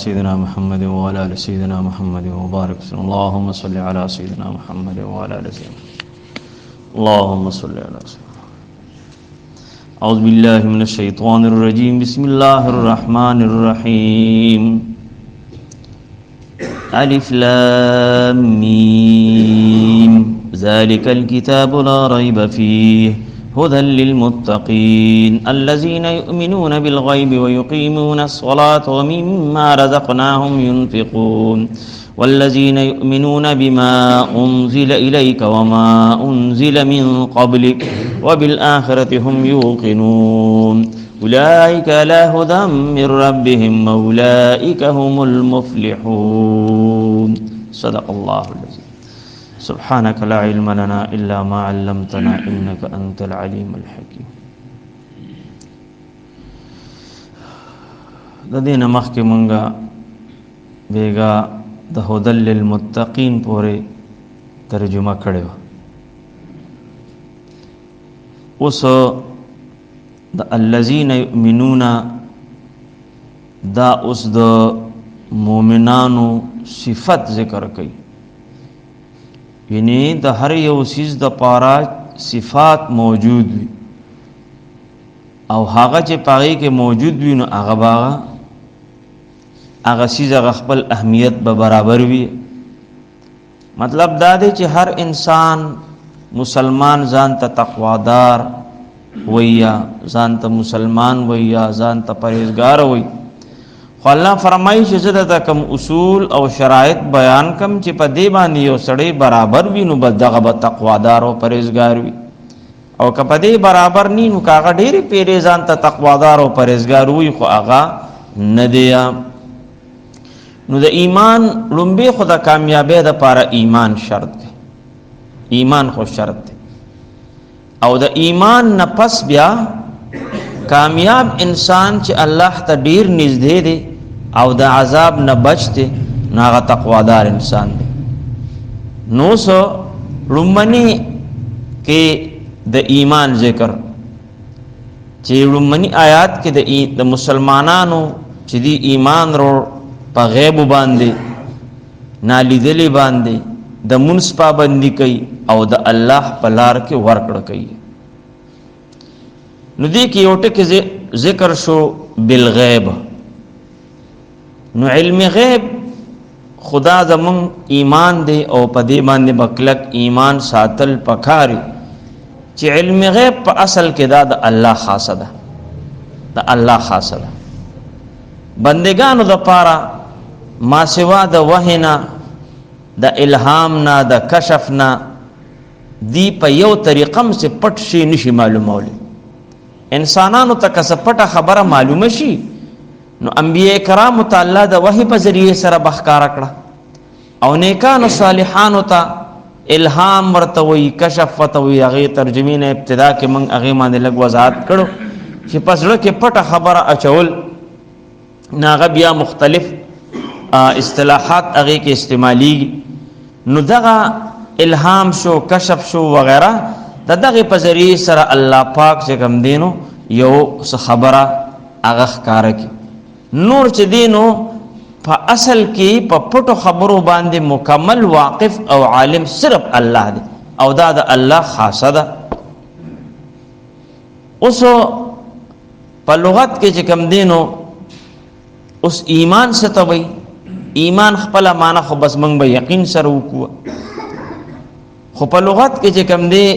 سيدنا محمد وعلى آل سيدنا محمد وبارك وسلم. اللهم صل على سيدنا محمد وعلى آل سيدنا محمد. اللهم صل على سيدنا. أعوذ بالله من الشيطان الرجيم. بسم الله الرحمن الرحيم. ألف لام ميم. ذلك الكتاب لا ريب فيه هدى للمتقين الذين يؤمنون بالغيب ويقيمون الصلاة ومما رزقناهم ينفقون والذين يؤمنون بما أنزل إليك وما أنزل من قبلك وبالآخرة هم يوقنون أولئك على هدى من ربهم وأولئك هم المفلحون. صدق الله العظيم. سبحانك لا علم لنا إلا ما علمتنا إنك أنت العليم الحكيم. د دینه مخکې مونږه بیګا د هدى للمتقین پورې ترجمه کړې وه. اوس د الذین یؤمنون دا اوس د مؤمنانو صفت ذکر کوي، یعنی د هر یو سیز د پاره صفات موجود وي او هغه چې پاره کې موجود وي نو هغه سیز هغه خپل اهمیت به برابر وي. مطلب دا دی چې هر انسان مسلمان ځان ته تقوادار ویا، ځان ته مسلمان ویا، ځان ته پرهیزګار وي. خو الله فرمایي چې زه د کوم اصول او شرایط بیان کم چې په دې باندې یو سړی برابر وي نو بس دغه به تقوادار او پرهیزګار وي، او که په دې برابر نی نو هغه ډېرې پیرې ځان ته تقوادار او پرهیزګار وي خو هغه نه دی. نو د ایمان لومبې خو د کامیابۍ دپاره ایمان شرط دی، ایمان خو شرط دی، او د ایمان نه پس بیا کامیاب انسان چې الله ته ډیر نږدې دی او د عذاب نه بچ دی نو هغه تقوادار انسان دی. نو سو لومړني کې د ایمان ذکر چې لومړني آیات کې د مسلمانانو چې دی ایمان رو په غیب باندې نالیدلې باندې د مونږ پابندي کوي او د الله په لار کې ورکړه کوي. نو دې کې یو ټکی ذکر شو بالغیب. نو علم غیب خدا زمون ایمان دی او په دې باندې بکلک ایمان ساتل پکاري چې علم غیب په اصل کې دا د الله خاصه ده، د الله خاصه ده. بندگانو د پاره ما سوا د وحینا د الهام نه د کشف نه دی په یو طریقم سے پټ شي نشي معلومولی. انسانانو ته که څه پټه خبره معلومه شي نو انبیاء کرامو ته الله د وحی په ذریعه سره بخکاره کړه او نیکانو صالحانو ته الهام ورته وي، کشف ورته وي. هغې ترجمې نه ابتدا کې موږ هغې باندې لږ وضاحت کړو چې په زړه کې پټه خبره اچول نو هغه بیا مختلف اصطلاحات هغې کې استعمالیږي. نو دغه الهام شو، کشف شو وغیرہ د دغه په ذریعه سره الله پاک چې کوم دینو یو څه خبره هغه ښکاره کړي. نور چې دینو په اصل کې په پټو خبرو باندې مکمل واقف او عالم صرف الله دی او دا د الله خاصه ده. اوس په لغت کې چې کوم دینو اوس ایمان څه ته وایي؟ ایمان خپله معنی خو بس موږ به یقین سره وکړو، خو په لغت کې چې کوم دی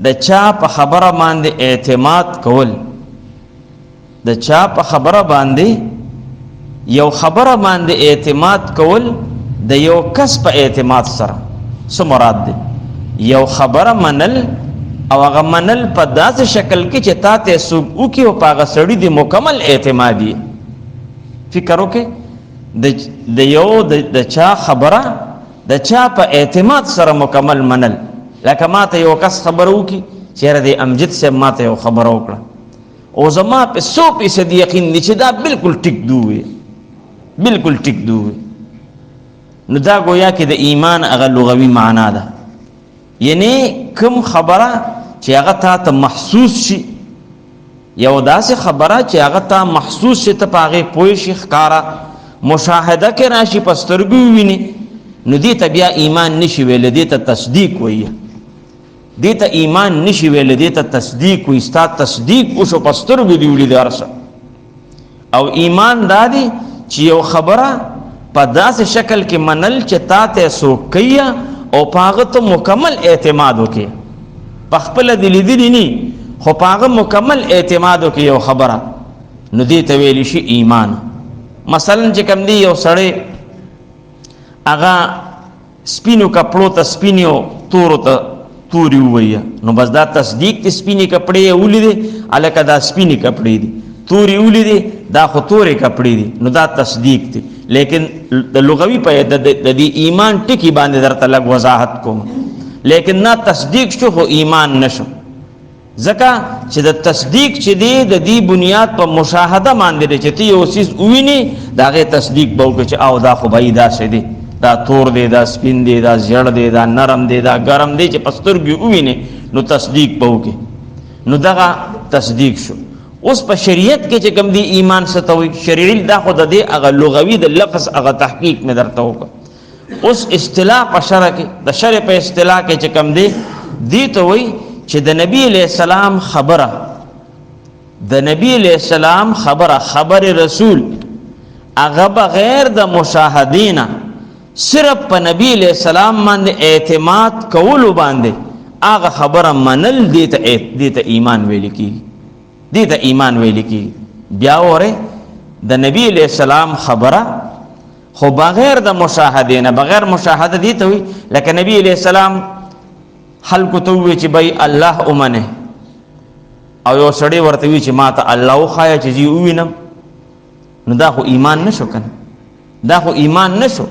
د چا په خبره باندې اعتماد کول، د چا په خبره باندې یو خبره باندې اعتماد کول د یو کس په اعتماد سره. څه مراد دی؟ یو خبره منل او هغه منل په داسې شکل کې چې تا ته څوک وکړي او په هغه سړي د مکمل اعتماد یې. فکر وکړئ د یو د چا خبره د چا په اعتماد سره مکمل منل. لکه ما ته یو کس خبره وکړي چې یاره د امجد صاحب ما ته یو خبره وکړه او زما په 100% یقین دی چې دا بالکل ټیک دوی، بالکل ټیک دوی. نو دا گویا کې د ایمان هغه لغوي معنا ده، یعنی کوم خبره چې هغه تا ته محسوس شي، یو داسې خبره چې هغه تا محسوس شي، ته په هغې پوه شي ښکاره مشاهده کې راشي پسترګو ویني نو دې ته بیا ایمان نشي ویل دې ته تصدیق وایي دې ته ایمان نشي ویل دې ته تصدیق وایي ستا تصدیق وشو پسترګو دی ولې درسه او ایمان دادی چې یو خبره په داسې شکل کې منل چې تا ته سوکیا او پاغه ته مکمل اعتماد وکي په خپل دل دي نه خو پاغه مکمل اعتماد وکي یو خبره نو دې ته ویل شي ایمان مثلا چې کوم دی یو سړی اغا سپینو کپړو ته سپینو تورو ته توري ویا نو بس دا تصدیق ته سپینی کپړې ولیدي الکه دا سپینی کپړې دي توري ولیدي دا خو تورې کپړې دي نو دا تصدیق دي لیکن د لغوي په د ایمان ټکی باندې درته لګ وضاحت کوم لیکن نه تصدیق شو خو ایمان نشو ځکه چې د تصدیق چې دی د دې بنیاد په مشاهده باندې چې تی یو سیس وویني دا غي تصدیق به وکړي چې او دا خو به دا څه دی دا تور دی دا سپین دی دا زیړ دی دا نرم دی دا ګرم دی چې پسترګي وویني نو تصدیق به وکړي نو دغه تصدیق شو اوس په شریعت کې چې کوم دی ایمان ستوي شرعي دا خو د دې هغه لغوي د لفظ هغه تحقیق مې درته وکړ اوس اصطلاح په شرع کې د شرع په اصطلاح کې چې کوم دی ته وایي چې د نبی علیہ السلام خبره د نبی علیہ السلام خبر رسول هغه بغیر د مشاهدینا صرف په نبی علیہ السلام باندې اعتماد کولو باندې هغه خبره منل دیته ایمان ویل کی دیته ایمان ویل کی بیا وره د نبی علیہ السلام خبره خو بغیر د مشاهدینا بغیر مشاهده دیته وی لکه نبی علیہ السلام خلکو ته وی چې بای الله اومنه او یو سړی ورته وی چې ما ته الله خو چې جی وینم نو دا خو ایمان نشو کنه دا خو ایمان نشو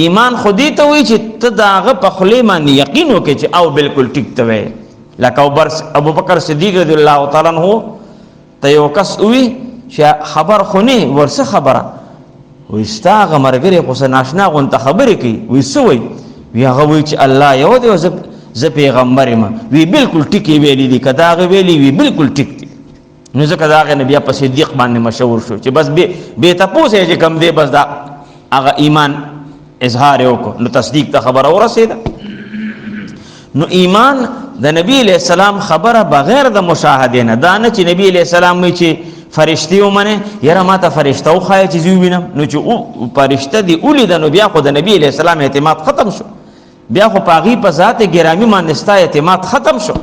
ایمان خودی ته وی چې ته داغه په خلی باندې یقین وکې چې او بالکل ټیک ته وی لکه ابو بکر صدیق رضی الله تعالی عنہ ته یو کس وی چې خبر خونی ورسه خبره وستاغه مرګره خو ناشنا غونته خبره کوي وی سوې وی هغه وی چې الله یو دی ز پیغمبر ما وی بالکل ټیک ویلی دی کداغه ویلی وی بالکل ټیک دی نو ځکه داغه نبی په صدیق باندې مشهور شو چې بس به تاسو چې کم دی بس دا هغه ایمان اظهار وکړو نو تصدیق ته خبره ورسېده نو ایمان د نبی علیہ السلام خبره بغیر د مشاهده نه دا نه چې نبی علیہ السلام وی چې فرشتي ومنه یره ما ته فرشته او خای چې وینم نو چې فرشته دی اولید نو بیا خو د نبی علیہ السلام اعتماد ختم شو بیا خو پاغي په ذات ګرامی باندې ستا اعتماد ختم شو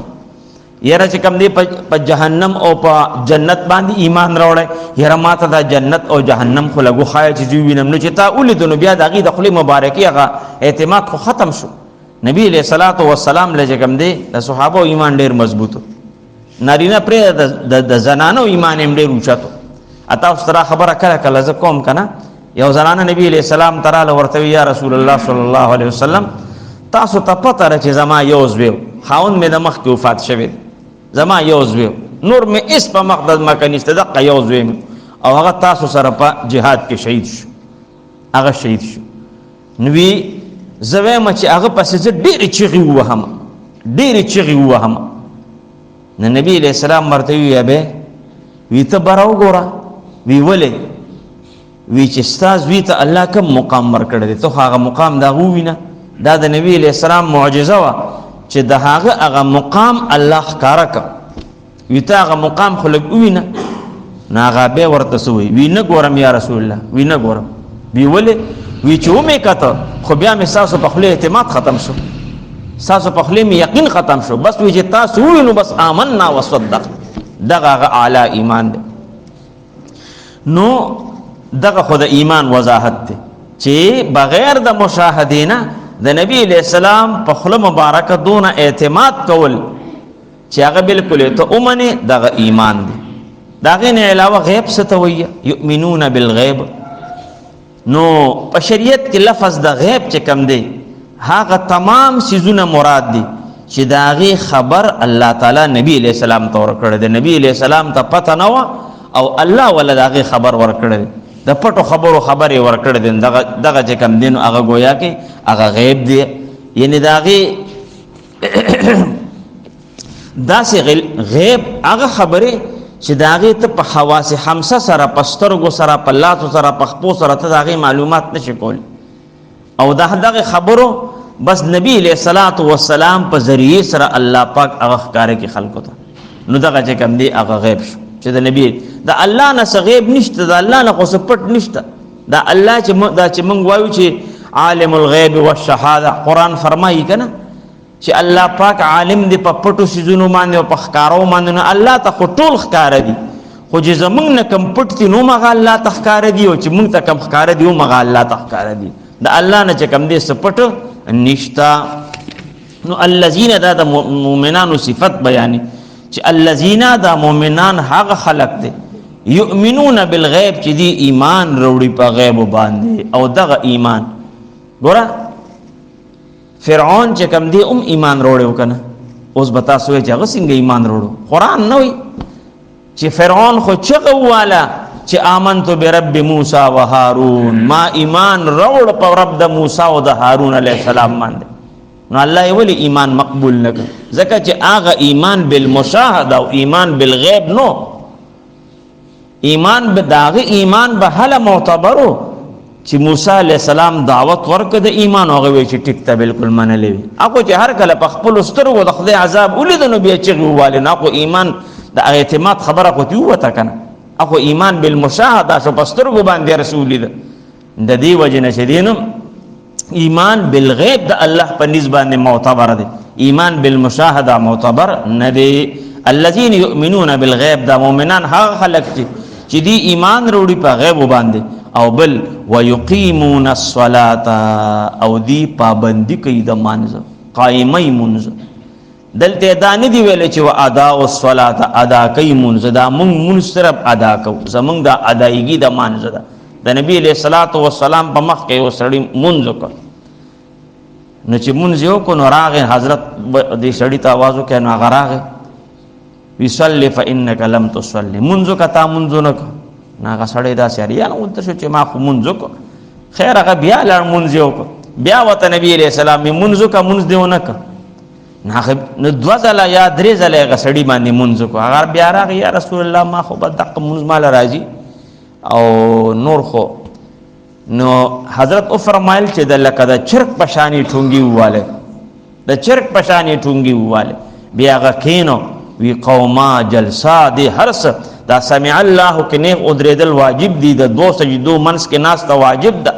یره چې کوم دی په جهنم او په جنت باندې ایمان راوړی یره ما ته د جنت او جهنم خو لګو خای چې وینم نو چې تا اولید نو بیا دغه د خلی مبارکي هغه اعتماد خو ختم شو نبی علیہ الصلوۃ والسلام لږ کوم دی د صحابه ایمان ډیر مضبوطو نارینه پر د زنانو ایمان هم ډیر اوچتو اته ستره خبره کله ز کوم کنه یو زنانه نبی علیہ السلام تعالی ورته یا رسول الله صلی الله علیه وسلم تاسو ته پته را چې زما یوز ویو خاون مې د مخ کې وفات شوی زما یوز ویو نور مې اس په مقدس مکه نشته د یوز ویم او هغه تاسو سره په جهاد کې شهید شو هغه شهید شو نوی زوی ما چې هغه پسې ډېر چغي وهم نو نبی علیہ السلام ورته وی به وی ته براو ګوره وی ولې وی چې استاد وی ته الله کوم مقام ورکړی ته هغه مقام دا وینه دا د نبی علیہ السلام معجزه وا چې د هغه مقام الله ښکارا ک وی ته هغه مقام خلق وینه ناغه به ورته سوی وی نه ګورم یا رسول الله وی نه ګورم وی ولې وی چې مې کته خو بیا مې تاسو په خپل اعتماد ختم شو تاسو په خپل یقین ختم شو بس وی چې تاسو وینو بس آمنا وصدق دغه اعلی ایمان دی نو دغه خود ایمان وضاحت دی چې بغیر د مشاهدینا د نبی علیہ السلام په خله مبارکه دون اعتماد کول چې هغه بالکل ته اومنه دغه ایمان دی دغه نه علاوه غیب ستوي یؤمنون بالغیب نو په شریعت کې لفظ د غیب چې کم دی هغه تمام سيزونه مراد دي چې داغه خبر الله تعالی نبی علیہ السلام ته ورکړه د نبی علیہ السلام ته پته نه او الله ولا داغه خبر ورکړه د پټو خبره ورکړه دغه چې کم دین هغه گویا کې هغه غیب دی یعنی داغه داسې غیب هغه خبره چې داغه ته په حواس خمسه سره پسترګو سره په لاسو سره په خپو سره ته داغه معلومات نشي کول او دغه خبرو بس نبی علیہ الصلوۃ والسلام په ذریعے سره الله پاک هغه ښکارې کې خلقو ته نو دغه چې کوم دی هغه غیب شو چې د نبی د الله نه غیب نشته د الله نه خو پټ نشته دا الله چې موږ وایو چې عالم الغیب والشهاده قرآن فرمایي کنه چې الله پاک عالم دی په پټو شیزونو باندې او په ښکارو باندې الله ته خو ټول ښکار دي خو چې زمونږ نه کم پټ دي نو مغه الله ته ښکار دي او چې موږ ته کم ښکار دي او مغه الله ته ښکار دي د الله نه چې کم دي سپټ نشتا نو الذين دا مؤمنانو صفت بیانې چې الذين دا مؤمنان هغه خلق دي یؤمنون بالغیب چې دی ایمان وروړي په غیب باندې او دغه ایمان ګوره فرعون چې کم دی ایمان وروړو کنه اوس بتا سوې چې هغه څنګه ایمان وروړو قرآن نه وي چې فرعون خو چغه والا چې آمنت برب موسی و هارون ما ایمان وروړ په رب د موسی او د هارون علیه السلام باندې نو الله ولی ایمان مقبول نه کړ ځکه چې هغه ایمان بالمشاهده او ایمان بالغیب نو ایمان به داغه ایمان به هله معتبرو چې موسی علیہ السلام دعوت ورکړه د ایمان هغه وی چې ټیک ته بالکل منلې هغه چې هر کله په خپل سترګو د خدای عذاب ولید نو بیا چې واله نه کو ایمان د اعتماد خبره کوي وته کنه هغه ایمان بالمشاهده شو په سترګو باندې رسول دې د دې وجنه شدینم ایمان بالغیب د الله په نسبت معتبر دی ایمان بالمشاهده معتبر نه دی الذين يؤمنون بالغیب دا مؤمنان هغه خلق چې دی ایمان وروړي په غیب باندې او بل ويقيمون الصلاه او دی پابندی کوي د مانځ قائمي منځ دلته دا نه دی ویل چې ادا الصلاه ادا کوي منځ دا مونږ صرف ادا کوو زمونږ د ادایګي د مانځ ده د نبی علیہ الصلوۃ والسلام په مخ کې وسړی منځ وکړ نو چې منځ یو کو نو راغه حضرت دې سړی ته आवाज وکړ نو هغه راغه وصلی فانک لم تصلی منځ کتا منځ نک ناغه سړی دا سریان ونته شو چې ما خو منځ کو خیر هغه بیا لړ منځ یو کو بیا وته نبی علیہ السلام می منځ کا منځ دیونه ک ناغه نو دوزله یا درې زله هغه سړی باندې منځ کو هغه بیا راغه یا رسول الله ما خو بدق منځ مال راځي او نور خو نو حضرت او فرمایل چې د لکه د چرک پشانی ټونګي واله د چرک پشانی ټونګي واله بیا غکینو وی قوما جلسا دی هرس دا سمع الله کنه او درېدل واجب دي د دو سجدو منس کې ناس ته واجب ده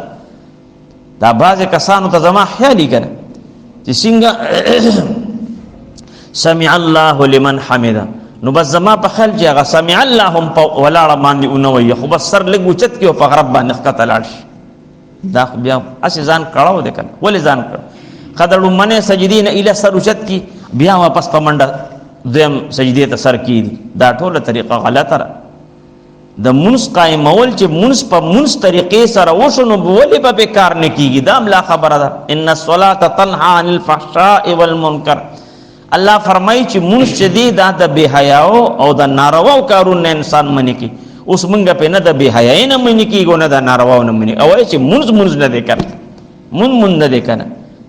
دا بعض کسانو ته زما خیالي کنه چې څنګه سمع الله لمن حمده نو بس زما په خیال چې هغه سمع الله هم په ولاړه باندې اونوي خو بس سر لګ اوچت کې او په غرب باندې ښکته لاړ شي دا بیا اسی ځان کړهو ده کنه ولې ځان کړ خدړو منه سجدین اله سر اوچت کی بیا واپس په منډه دیم سجدی ته سر کی دا ټوله طریقه غلطه ده د منس قائمول چې منس په منس طریقې سره وشنو ولې په کار نه کیږي دا املا خبره ده ان الصلاه تنها عن الفحشاء والمنکر الله فرمایي چې منس چې دی دا د بے حیاو او د نارواو کارونه انسان منی کی اوس مونږ په نه د بے حیاي نه منی کیږو نه د نارواو نه منی او چې منس نه دی کړ من نه دی کنه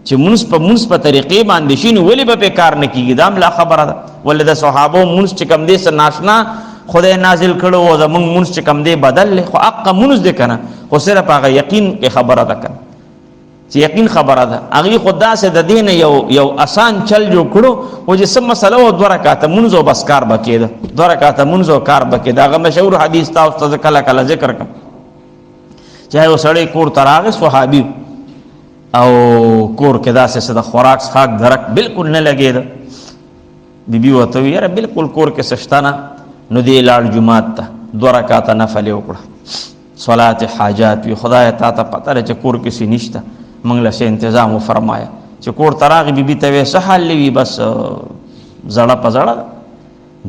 چې منس په طریقې باندې شینو ولې په کار نه کیږي دا املا خبره ده ولې د صحابه منس چې کم دي سره ناشنا خدای نازل کړو او زمون منس چې کم دی بدل خو حق منس دی کنه خو صرف هغه یقین کې خبره ده کنه چې یقین خبره ده هغه خدا سه د دین یو آسان چل جو کړو او چې سم مسله او دوه رکعات منځ او بس کار بکید دوه رکعات منځ او کار بکید هغه مشهور حدیث تاسو ته کله کله ذکر کوم چاہے وہ سړی کور تراغه صحابي او کور کې داسې د خوراک خاک درک بالکل نه لګید بیبي وته یاره بالکل کور کې سشتانه نو دی لاړ جمعات ته دوه رکعات نفل وکړه صلات حاجات وی خدای ته پته چې کور کې سي نشته منګ له تنظیم فرمایا چې کور تراغي بیبي ته سحال لوي بس زړه پزړه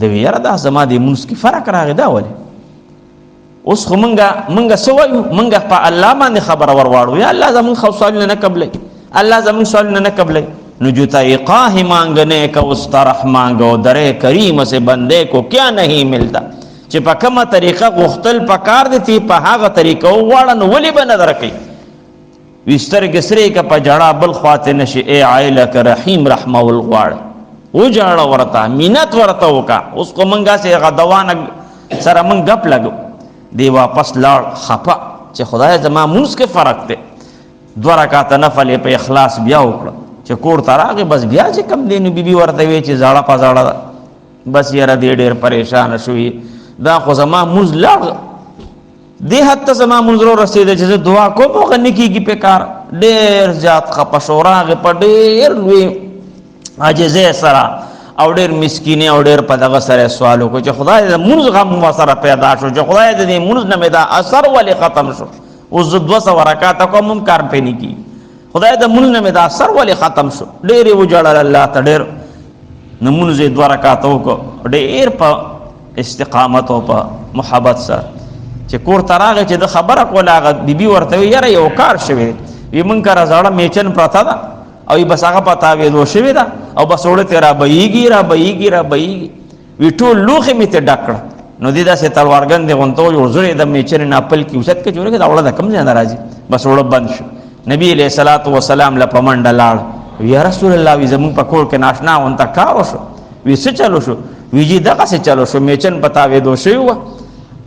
د ویره د زما د منس کې فرق راغی دا ولې اوس خو منګه سوایو منګه په الله باندې خبر ورواړو یا الله زمون خو سوال نه قبلې الله زمون سوال نه قبلې نو جوتا ایقاہ مانگنے کا استرح مانگو در کریم سے بندے کو کیا نہیں ملتا چې په کومه طریقه غختل پکار دي په هغه طریقه وړن ولی بنه درکې وستر کسری کا پجړه بل خواته نشي اے عائله ک رحیم رحمه الغوار او جاړه ورته مینت ورته وکا اوس کو منګه سي غدوان سره من غپ لګو دی واپس لاړ خپه چې خدای زما مونږ کې فرق دی 2 رکعات نفل په اخلاص بیا وکړه چې کور ته راغی بس بیا چې کم دی نو بیبي ورته وی چې زاړه پزاړه بس یاره دی ډېر پریشان شوی دا خو زما مونږ لاړ دی حتی زما مونږ رسېده چې زه دعا کوم هغه نه کېږي په کار ډېر زیات خپه شو راغی په ډېر لوی عاجزۍ سره او ډېر مسکینه او ډېر په دغه سره سوال وکړو چې خدای د مونږ غم سره پیدا شو چې خدای دې مونږ نه مې دا اثر ولې ختم شو اوس 200 رکعات کوم کار پې نه کی خدای د مونږ نه مې دا اثر ولې ختم شو ډېر وجړل الله ته ډېر نو مونږ 2 رکعات وکړو ډېر په استقامت او په محبت سره چې کور ته راغی چې د خبره کوله هغه بیبي ورته وی یاره یو کار شوی وي مونږ کره زاړه میچن پرته ده او بس هغه په تاویدو شوې ده او بس وړه ته را بهیږي وي ټول لوښې مې ته ډک کړه نو دې داسې تلوارګن دی غونته و زړې د میچنې نه پل کې اوچت کې جوړېږي دا وړه د کوم ځای نه راځي بس وړه بند شو نبي علیه صلات وسلام له په منډه لاړ یا رسول الله وي زمونږ په کور کې ناشنا غونته کار وشو وي څه چلو شو وي جي دغسې چلو شو میچن په تاویدو شوي وه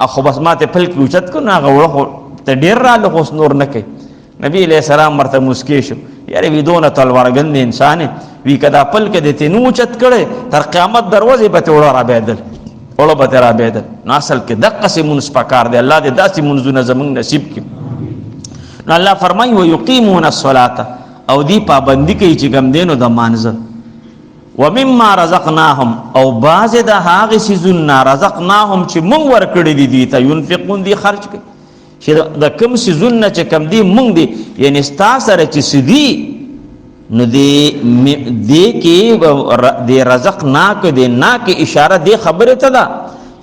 او خو بس ما ته پل کې اوچت کړو نو هغه وړه خو ته ډېر راله خو اوس نور نه کوي نبی علیہ السلام ورته مسکی شو یاره وی دونه تلوارګند انسان وی کدا پل کې دته نو چت کړي تر قیامت دروازه به ته وړه را بيدل وړه به را بيدل نو اصل کې دغه سي مونږ پکار دی الله دې داسې مونږونه زمونږ نصیب کړي نو الله فرمایي و یقیمون الصلاه او دی پابندی کوي چې ګم دینو د مانزه ومما رزقناهم او باز د هغه سيزون رزقناهم چې مونږ ورکړي دي ته ينفقون دي خرج کوي چې د کم سيزونه چې کم دي مونږ دي یعنی ستا سره چې سدي نو دې کې د رزق ناک دې ناک اشاره دې خبره ته ده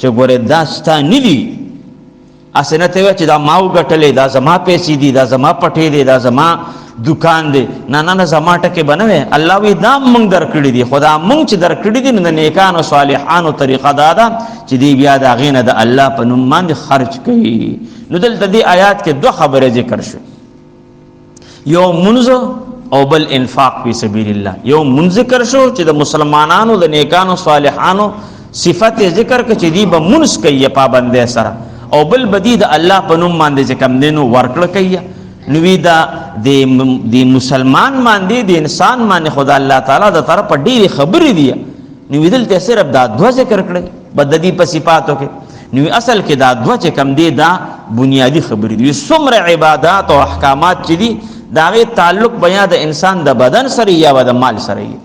چې ګوره دا ستا نه دي اسنه ته چې دا ماو غټلې دا زما پیسې دي دا زما پټې دي دا زما دکان دی نه زما ټکه بنوي الله وی دا مونږ درکړي دي خدا مونږ چې درکړي دي نو نیکانو صالحانو طریقه دا ده چې دی بیا دا غینه د الله په نوم باندې خرج کوي نو دلته دې آیات کې 2 خبره ذکر شو یو منځ او بل انفاق فی سبیل الله یو منځ ذکر شو چې د مسلمانانو د نیکانو صالحانو صفت ذکر کې چې دی به منځ کوي پابند سره او بل بدی د الله په نوم باندې چې کم دینو ورکړه کوي نو دا د مسلمان باندې د انسان باندې خدا الله تعالی د طرف ډېری خبرې دی نو دلته صرف دا 2 ذکر کړل بددی په صفاتو کې نو اصل کې دا 2 چې کم دی دا بنیادی خبرې دي څومره عبادت او احکامات چې دي دا غي تعلق بیا د انسان د بدن سره یا د مال سره وي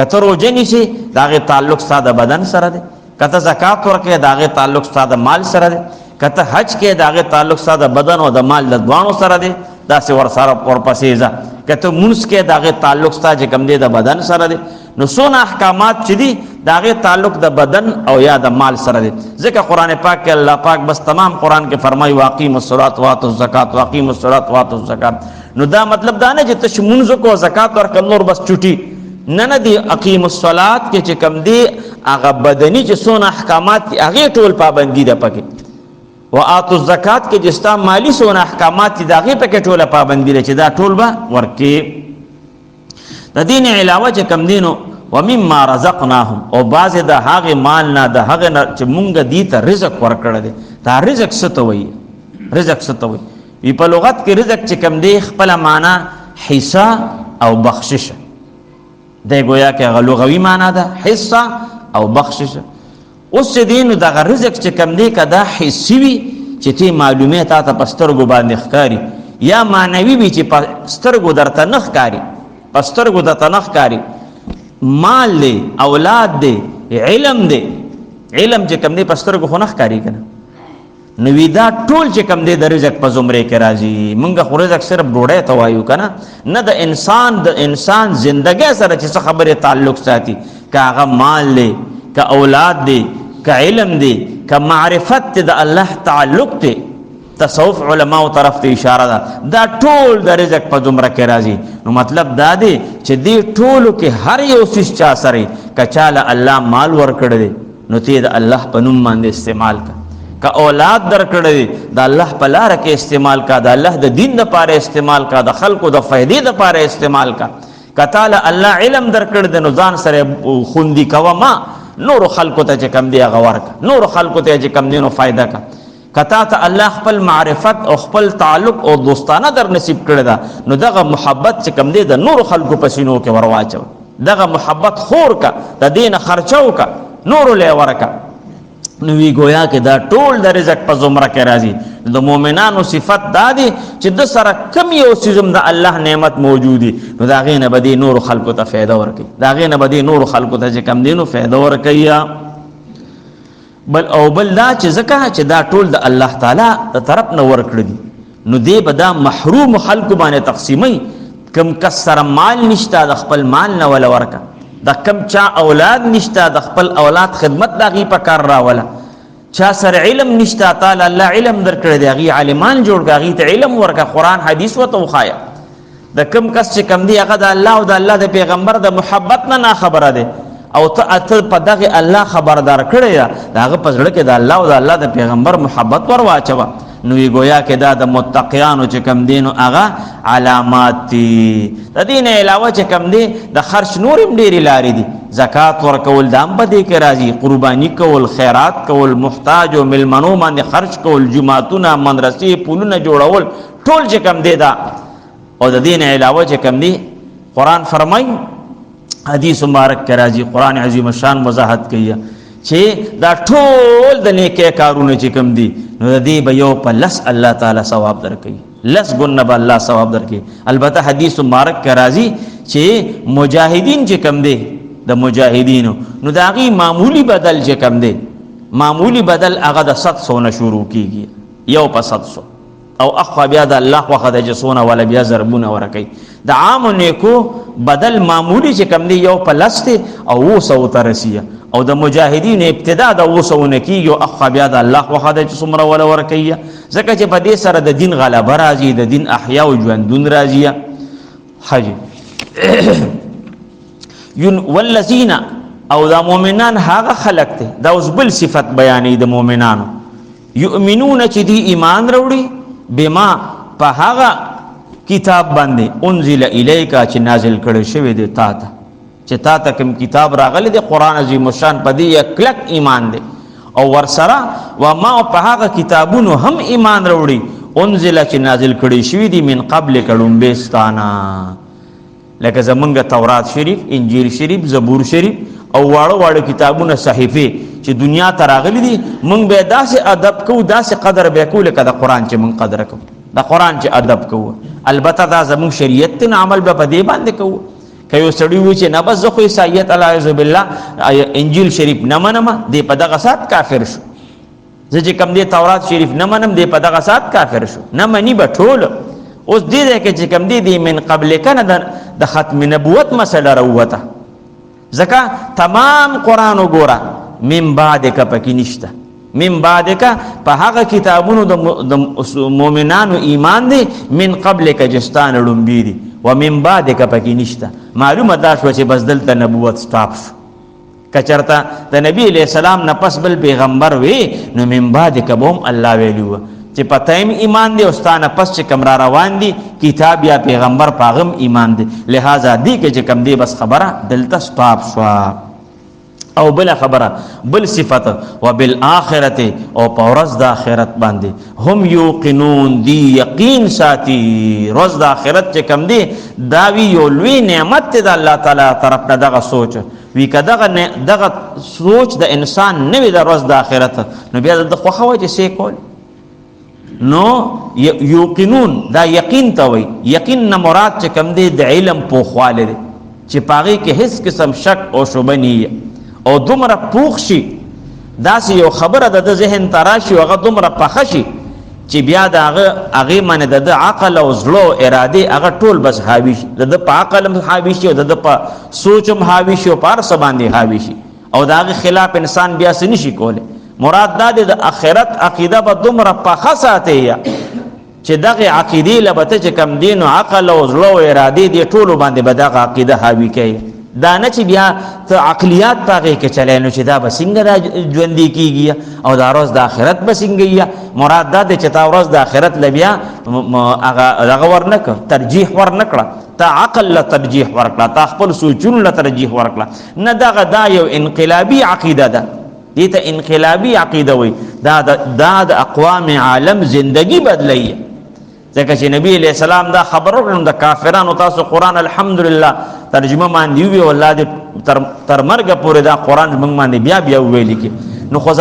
کته روزه نشي دا غي تعلق ساده بدن سره دی کته زکات ورکه دا غي تعلق ساده مال سره دی کته حج کې دا غي تعلق ساده بدن او د مال د دوانو سره دی دا سه ور سره ور پسې ځه کته مونږ کې دا غي تعلق ساده کم دی د بدن سره دی نو سونه احکامات چې دي دا غي تعلق د بدن او یا د مال سره دی ځکه قران پاک کې الله پاک بس تمام قران کې فرمایي واقیم الصلاه واتو الزکات واقیم الصلاه واتو الزکات نو دا مطلب دا نه چې ته مونږ کو زکات ورکړ نور بس چټي نه دی اقیم الصلاه کې چې کم دی هغه بدني چې سونه احکامات هغه ټول پابندي ده پکې واتو الزکات کې جستا مالی سونه احکامات دي هغه پکې ټول پابندي ده چې دا ټول به ورکې د دین علاوه چې کم دینو ومما رزقناهم او باز د هغه مال نه د هغه چې مونږ دي ته رزق ورکړل دي دا رزق څه ته وایي رزق څه ته وایي په لغت کې رزق چې کم دی خپل معنا حصہ او بخشش دی گویا کې هغه لغوي معنا ده حصہ او بخشش اوس دین د رزق چې کم دی کدا حصي وي چې تی معلومات ته پسترګو باندې ښکاری یا معنوي وي چې پسترګو درته نه ښکاری پسترګو درته نه ښکاری مال دی اولاد دی علم دی علم چې کم دی پسترګو خو نه ښکاری کنه نو دا ټول چې کم دی د رزق په زمره کې راځي مونږ خو رزق صرف ډوډۍ ته وایو کنه نه د انسان زندګۍ سره چې خبره تعلق ساتي که هغه مال دی که اولاد دی که علم دی که معرفت د الله تعلق دی تصوف علماء طرف ته اشاره ده دا ټول د رزق په زمره کې راځي نو مطلب دا دی چې دې ټولو کې هر یو څه چا سره کچاله الله مال ورکړي دی نو ته د الله په نوم باندې استعمال کا که اولاد درکړي د الله په لار کې استعمال کا د الله د دین لپاره استعمال کا د خلقو د فائدې لپاره استعمال کا کتاله الله علم درکړي د نو ځان سره خوندي کوما نور خلقو ته چې کم دی هغه ورکا، نور خلقو ته چې کم دی نو فائدہ کا. کتا ته الله خپل معرفت او خپل تعلق او دوستانه در نصیب کړی دا، نو دغه محبت چې کم دی د نور خلقو پسینو کې ورواچو، دغه محبت خور کا، د دین خرچو کا، نور له ورکا. نو وی گویا کې دا ټول د رزق په زمره کې راځي. د مؤمنانو صفت دا دی چې د سره کم یو سیزم د الله نعمت موجودي، نو دا غي نه بدی نور خلقو ته فائدہ ورکي، دا غي نه بدی نور خلقو ته چې کم دینو فائدہ ورکي. بل او بل دا چې زکه چې دا ټول د الله تعالی د طرف نه ورکړي دي، نو دی به دا محروم خلق باندې تقسیمي. کم کسر مال نشتا د خپل مال نه ولا ورکا، د کم چا اولاد نشتا د خپل اولاد خدمت داغي په کار راولا، چا سر علم نشتا تعالی الله علم درکړي دی غي عالمان جوړ غي ته علم ورکا، قران حدیث وته خایا. د کم کس چې کم دی هغه د الله او د الله د پیغمبر د محبت نه خبره ده، او ته په دغه الله خبردار کړی دا هغه پزړه کې د الله او د الله د پیغمبر محبت ور واچوا. نو وی گویا کې دا د متقیانو چې کم دینو هغه علامات دي. د دین علاوه چې کم دی د خرچ نورم ډېری لارې دي، زکات ورکول دام په دې کې راځي، قرباني کول، خیرات کول، محتاج او ملمنو باندې خرچ کول، جماعتونه، مدرسې، پولونه جوړول، ټول چې کم دی دا. او د دین علاوه چې کم دی قرآن فرمای، حدیث مبارک کې راځي، قرآن عظیم شان وضاحت کوي چې دا ټول د نیکه کارونه چې کم دي نو د دې به یو په لس الله تعالی ثواب درکوي، لس ګونه به الله ثواب درکوي. البته حدیث مبارک کې راځي چې مجاهدین چې کم دي د مجاهدینو نو د هغې معمولی بدل چې کم دی، معمولی بدل هغه د 700 نه شروع کیږي، یو په 700 او اخوا بیا د الله خوښه ده چې څونه ولا بیا ضربونه ورکوي. د عامو نیکو بدل معمولی چې کم دی یو په 10 دی او 200 ته رسیږي، او د مجاهدین ابتدا د 200 نه کیږي او اخوا بیا د الله خوښه ده چې څومره ولا ورکوي، ځکه چې په دې سره د دین غلبه راځي، د دین احیا او ژوندون راځي. حج والذین او دا مؤمنان هغه خلق ته دا اوس بل صفت بیانې د مؤمنانو، یؤمنون چې دی ایمان وروړي بما په هغه کتاب باندې انزل الیکا چې نازل کړي شوی دی تا ته، چې تا ته کوم کتاب راغلی دی قرآن عظیم شان په دې کلک ایمان دی. او ورسره و ما په هغه کتابونو هم ایمان وروړي انزل چې نازل کړي شوی دی من قبل کړم بستانا، لکه زمونږ تورات شریف، انجیل شریف، زبور شریف او واړه واړه کتابونه صحیفه چې دنیا ته راغلي دي، مونږ به داسې ادب کوو، داسې قدر به کوو لکه د قرآن چې مونږ قدر کوو، د قرآن چې ادب کوو. البته دا زمونږ شریعت ته عمل به په دې باندې کوو. که یو سړی وي چې نه بس زه خو عیسایت اعوذ بالله انجیل شریف نه منم، دی په دغه سات کافر شو. زه چې کوم دی تورات شریف نه منم، دی په دغه سات کافر شو. نه مني به ټول. اوس دې دی کې چې کوم دی من قبل کنه د ختم نبوت مسله راوته، ځکه تمام قرآن وګوره من بعد کا پکې نشته، من بعد کا په هغه کتابونو د مؤمنانو ایمان دی، من قبل کا جستان لومبی دی، و من بعد کا پکې نشته. معلومه دا شو چې بس دلته نبوت سټاپ شو. کچرته د نبی علیہ السلام نه پس بل پیغمبر وی نو من بعد کا بوم الله ویلو چې پتایم ایمان دی، استانه پس چې کم را روان دی کتاب یا پیغمبر پاغم ایمان دی، لہذا دی کې چې کم دی بس خبره دلته سټاپ شو. او بل خبره بل صفت و بالآخرت او پورز د آخرت باندې هم یوقنون دی یقین ساتي. روز د آخرت چې کم دی دا وی یو لوی نعمت د الله تعالی طرف نه، دغه سوچ وی کداغه دغه سوچ د انسان نه وی د روز د آخرت نو بیا د خوخه وجه سي کول. نو یوقنون دا یقین ته وی، یقین نه مراد چې کم دی د علم پوخواله دی چې پاغي کې هیڅ قسم شک او شبهه نه او دومره پوخ شي، داسې یو خبره د ذهن تراشي او هغه دومره پخه شي چې بیا د هغې باندې د عقل او زړه او ارادې هغه ټول بس حاوي شي، د په عقل هم حاوي شي او د په سوچ هم حاوي شي او په هر څه باندې حاوي شي، او د هغې خلاف انسان بیا څه نشي کولی. مراد دا دی د آخرت عقیده به دومره پخه ساتي چې دغه عقیدې له به ته چې کم دین او عقل او زړه او ارادې دې ټولو باندې به دغه عقیده حاوي کوي، دا نه چې بیا ته عقلیات پاغې کې چلای نو چې دا به څنګه دا ژوندي کېږي او دا ورځ د آخرت به څنګه وي. مراد دا دی چې تا ورځ د آخرت له بیا هغه ورنه کړه، ترجیح ورنه کړه، تا عقل له ترجیح ورکړه، تا خپل سوچونو له ترجیح ورکړه. نه دغه دا یو انقلابي عقیده ده، دې ته انقلابي عقیده وایي. دا د اقوام عالم زندگی بدلوي. ځکه چې نبی علیہ السلام دا خبر ورکړم د کافرانو تاسو قرآن الحمدلله ترجمه باندې وی والله دې تر مرګ پورې دا قرآن موږ باندې بیا ویل کی. نو خو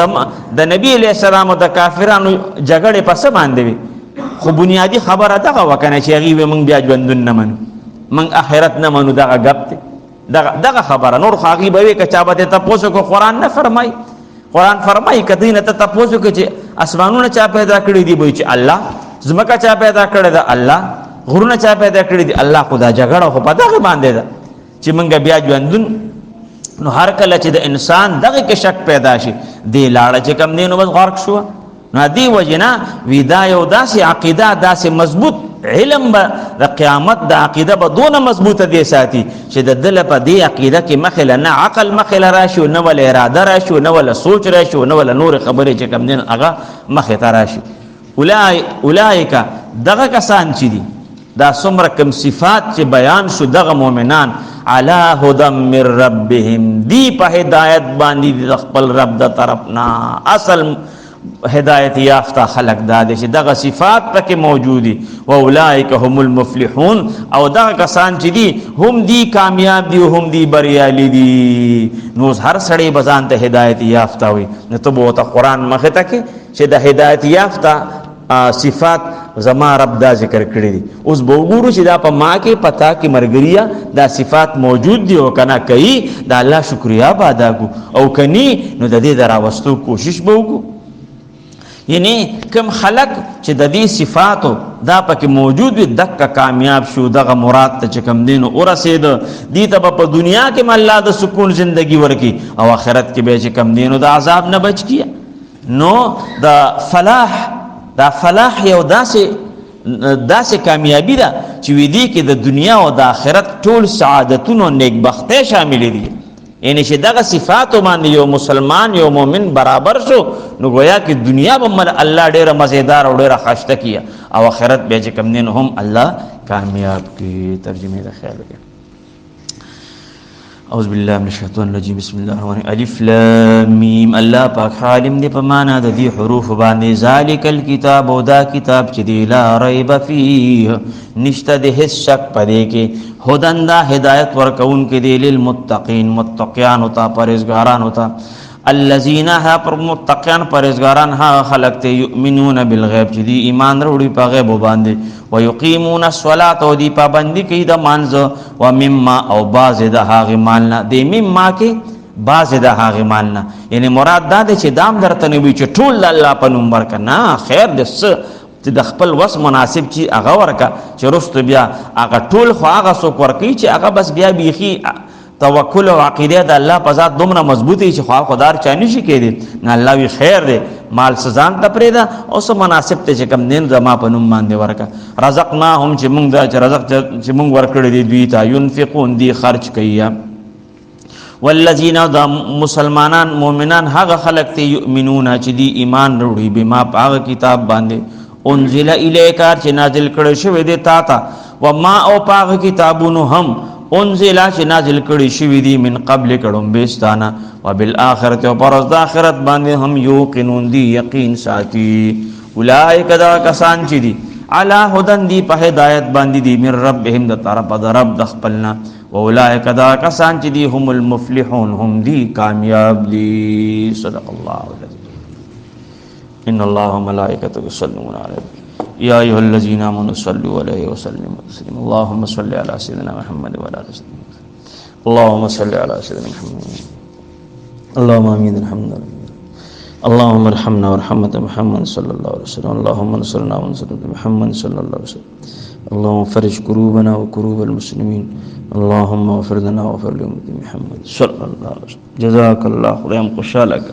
د نبی علیہ السلام او د کافرانو جګړه پس باندې وي، خو بنیادی خبره دغه وکنه چې هغه موږ بیا ژوندون نه منو، موږ آخرت نه منو. دغه غب دغه خبره نور خو هغه به وي که چا به تاسو کو قرآن نه فرمای. قرآن فرمای کدی نه ته تاسو کو چې اسمانونه چا پیدا کړی دی به چې الله، زمکه چا پیدا کړی ده الله، غرونه چا پیدا کړی دي الله. خدا جګړه خو په دغه باندې ده چې موږ بیا ژوندون. نو هر کله چې د انسان دغه کې شک پیدا شي دی لاړه چې کم دی نو بس غرق شو. نو دی وجنا ودا یو داسې عقیده داسې مضبوط علم به د قیامت د عقیده به دونه مضبوطه دی ساتي چې د دل په دی عقیده کې مخله نه عقل مخله راشي نه ول اراده راشي نه ول سوچ راشي نه ول نور خبرې چې کم دین هغه مخه ته راشي. اولئک دغه کسان چې دي دا څومره کوم صفات چې بیان شو دغه مؤمنان علی هدى من ربهم دی په هدایت باندې د خپل رب د طرفنا. اصل هدایت یافته خلق دا دي چې دغه صفات پکې موجودي. و اولئک هم المفلحون او دغه کسان چې دي هم دی کامیاب دي هم دی بریالي دي. نو هر سړی بزان ته هدایت یافته وي نو ته به ته قرآن مخه ته کې چې د هدایت یافته صفات زما رب دا ذکر کړی دي. اوس به وګورو چې دا په ما کې پتا کې مرګریا دا صفات موجود دي او کنه کوي دا الله شکریا به ادا کو او کني نو د دې دراوستو کوشش به وکړو. یعنی کم خلق چې د دې صفاتو دا پکې موجود وي دک کامیاب شو دغه مراد ته چې کم دین او رسید دي ته په دنیا کې الله د سکون زندگی ورکی او آخرت کې به چې کم دین او د عذاب نه بچ کیه. نو د فلاح یو داسې کامیابی ده چې وی دی کې د دنیا او د آخرت ټول سعادتونو نیکبختۍ شامل دي. یعنی چې دغه صفاتو باندې یو مسلمان یو مؤمن برابر شو نو گویا کې دنیا به الله ډیره مزیدار او ډیره خشته کیه او آخرت به چې کم دین هم الله کامیاب کی. ترجمه ده خیال وکړه. اعوذ بالله من الشیطان الرجیم بسم الله الرحمن الرحیم. الف لام میم. الله پاک عالم دی په معنا د دې حروف باندې. ذالک الکتاب او دا کتاب چې دی لا ریب فیه نشته د هیڅ شک پدې کې هدن دا هدایت ورکون کې دی للمتقین متقیان او تا پرهیزګاران او تا الذين ها پر متقین پرهیزګاران ها خلق ته یؤمنون بالغیب چې دی ایمان وروړي په غیب باندې ويقيمون الصلاه او دی پابندي کوي د مانځه و مما او باز د هغه مالنا دی مما کې باز د هغه مالنا. یعنی مراد دا دی چې دام درته نه وي چې ټول الله په نوم ورکنه خیر دې چې د خپل وس مناسب چې هغه ورکا چې رست بیا هغه ټول خو هغه څوک ورکی چې هغه بس بیا بیخي توکل او عقیده د الله په ذات دومره مضبوطی چې خو خدار چانی شي کېدی نه الله وی خیر دی مال سزان ته پرېدا او سم مناسب ته چې کم دین زما په نوم باندې ورکا. رزقناهم چې موږ دا رزق چې موږ ورکړی دی دوی ته ينفقون دی خرج کوي. والذین دا مسلمانان مؤمنان هغه خلق ته یؤمنون چې دی ایمان وروړي بما پاغه کتاب باندې انزل الیک چې نازل کړی شوی دی تا ته و ما او پاغه کتابونو هم انزل چې نازل کړی شوی دی من قبل کړم بیستانه وبالآخرة او پر د آخرت باندې هم یوقنون دی یقین ساتي. اولئک دا کسان چې دی علی هدن دی په هدایت باندې دی من ربهم د طرف د رب د خپلنا. واولئک دا کسان چې دی هم المفلحون هم دی کامیاب دی. صدق الله العظیم. ان الله وملائکته یصلون علی النبی یا ایها الذین آمنوا صلوا علیه وسلموا تسلیما. اللهم صل علی سیدنا محمد وعلى آله وسلم. اللهم صل علی سیدنا محمد. اللهم امین الحمد لله. اللهم ارحمنا وارحمة محمد صلى الله عليه وسلم. اللهم انصرنا وانصر محمد صلى الله عليه وسلم. اللهم فرج كروبنا وكروب المسلمين. اللهم اغفر لنا واغفر لأمة محمد صلى الله عليه وسلم. جزاك الله خيرا. خوشالك